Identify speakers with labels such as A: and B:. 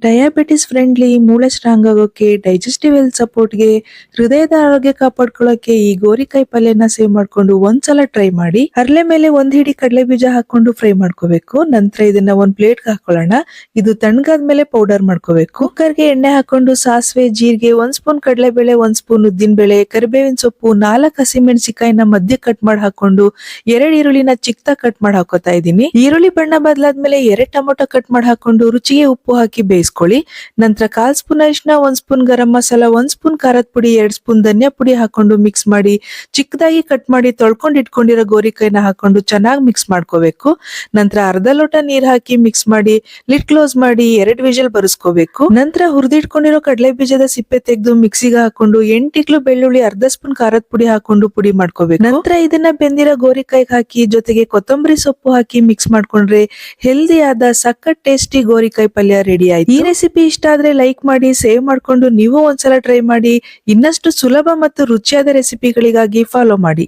A: Diabetes friendly, ಮೂಳೆ strong ಆಗೋಕೆ, digestive health ಸಪೋರ್ಟ್‌ಗೆ, ಹೃದಯದ ಆರೋಗ್ಯ ಕಾಪಾಡ್ಕೊಳ್ಳೋಕೆ ಈ ಗೋರಿಕಾಯಿ ಪಲ್ಯನ ಸೇವ್ ಮಾಡ್ಕೊಂಡು ಒಂದ್ಸಲ ಟ್ರೈ ಮಾಡಿ. ಹರಳೆ ಮೇಲೆ ಒಂದ್ ಹಿಡಿ ಕಡಲೆ ಬೀಜ ಹಾಕೊಂಡು ಫ್ರೈ ಮಾಡ್ಕೋಬೇಕು. ನಂತರ ಇದನ್ನ ಒಂದ್ ಪ್ಲೇಟ್‌ಗೆ ಹಾಕೊಳ್ಳೋಣ. ಇದು ತಣ್ಣಗಾದ್ಮೇಲೆ ಪೌಡರ್ ಮಾಡ್ಕೋಬೇಕು. ಕುಕ್ಕರ್‌ಗೆ ಎಣ್ಣೆ ಹಾಕೊಂಡು ಸಾಸಿವೆ, ಜೀರಿಗೆ, 1 ಸ್ಪೂನ್ ಕಡಲೆಬೇಳೆ, 1 ಸ್ಪೂನ್ ಉದ್ದಿನಬೇಳೆ, ಕರಿಬೇವಿನ ಸೊಪ್ಪು, 4 ಹಸಿಮೆಣಸಿಕಾಯಿನ ಮಧ್ಯ ಕಟ್ ಮಾಡಿ ಹಾಕೊಂಡು 2 ಈರುಳ್ಳಿನ ಚಿಕ್ಕದಾಗಿ ಕಟ್ ಮಾಡಿ ಹಾಕೋತಾ ಇದ್ದೀನಿ. ಈರುಳ್ಳಿ ಬಣ್ಣ ಬದಲಾದ್ಮೇಲೆ 2 ಟೊಮೊಟೊ ಕಟ್ ಮಾಡಿ ಹಾಕೊಂಡು ರುಚಿಗೆ ಉಪ್ಪು ಹಾಕಿ ಬೇಯಿಸ್ಕೊಳ್ಳಿ. ನಂತರ 1/4 ಸ್ಪೂನ್ ಅರಿಶಿನ, 1 ಸ್ಪೂನ್ ಗರಂ ಮಸಾಲ, 1 ಸ್ಪೂನ್ ಖಾರದ ಪುಡಿ, 2 ಸ್ಪೂನ್ ಧನಿಯಾ ಪುಡಿ ಹಾಕೊಂಡು ಮಿಕ್ಸ್ ಮಾಡಿ ಚಿಕ್ಕದಾಗಿ ಕಟ್ ಮಾಡಿ ತೊಳ್ಕೊಂಡು ಇಟ್ಕೊಂಡಿರೋ ಗೋರಿಕಾಯಿನ ಹಾಕೊಂಡು ಚೆನ್ನಾಗಿ ಮಿಕ್ಸ್ ಮಾಡ್ಕೋಬೇಕು. ನಂತರ ಅರ್ಧ ಲೋಟ ನೀರ್ ಹಾಕಿ ಮಿಕ್ಸ್ ಮಾಡಿ ಲಿಡ್ ಕ್ಲೋಸ್ ಮಾಡಿ 2 ವಿಷಲ್ ಬರಿಸ್ಕೋಬೇಕು. ನಂತರ ಹುರಿದಿಟ್ಕೊಂಡಿರೋ ಕಡಲೆ ಬೀಜದ ಸಿಪ್ಪೆ ತೆಗೆದು ಮಿಕ್ಸಿಗೆ ಹಾಕೊಂಡು 8 ಇಕ್ಳು ಬೆಳ್ಳುಳ್ಳಿ, ಅರ್ಧ ಸ್ಪೂನ್ ಖಾರದ ಪುಡಿ ಹಾಕೊಂಡು ಪುಡಿ ಮಾಡ್ಕೋಬೇಕು. ನಂತರ ಇದನ್ನ ಬೆಂದಿರೋ ಗೋರಿಕಾಯಿಗೆ ಹಾಕಿ ಜೊತೆಗೆ ಕೊತ್ತಂಬರಿ ಸೊಪ್ಪು ಹಾಕಿ ಮಿಕ್ಸ್ ಮಾಡ್ಕೊಂಡ್ರೆ ಹೆಲ್ದಿ ಆದ ಸಖತ್ ಟೇಸ್ಟಿ ಗೋರಿಕಾಯಿ ಪಲ್ಯ ರೆಡಿ ಆಯ್ತು. ಈ ರೆಸಿಪಿ ಇಷ್ಟ ಆದ್ರೆ ಲೈಕ್ ಮಾಡಿ, ಸೇವ್ ಮಾಡ್ಕೊಂಡು ನೀವು ಒಂದ್ಸಲ ಟ್ರೈ ಮಾಡಿ. ಇನ್ನಷ್ಟು ಸುಲಭ ಮತ್ತು ರುಚಿಯಾದ ರೆಸಿಪಿಗಳಿಗಾಗಿ ಫಾಲೋ ಮಾಡಿ.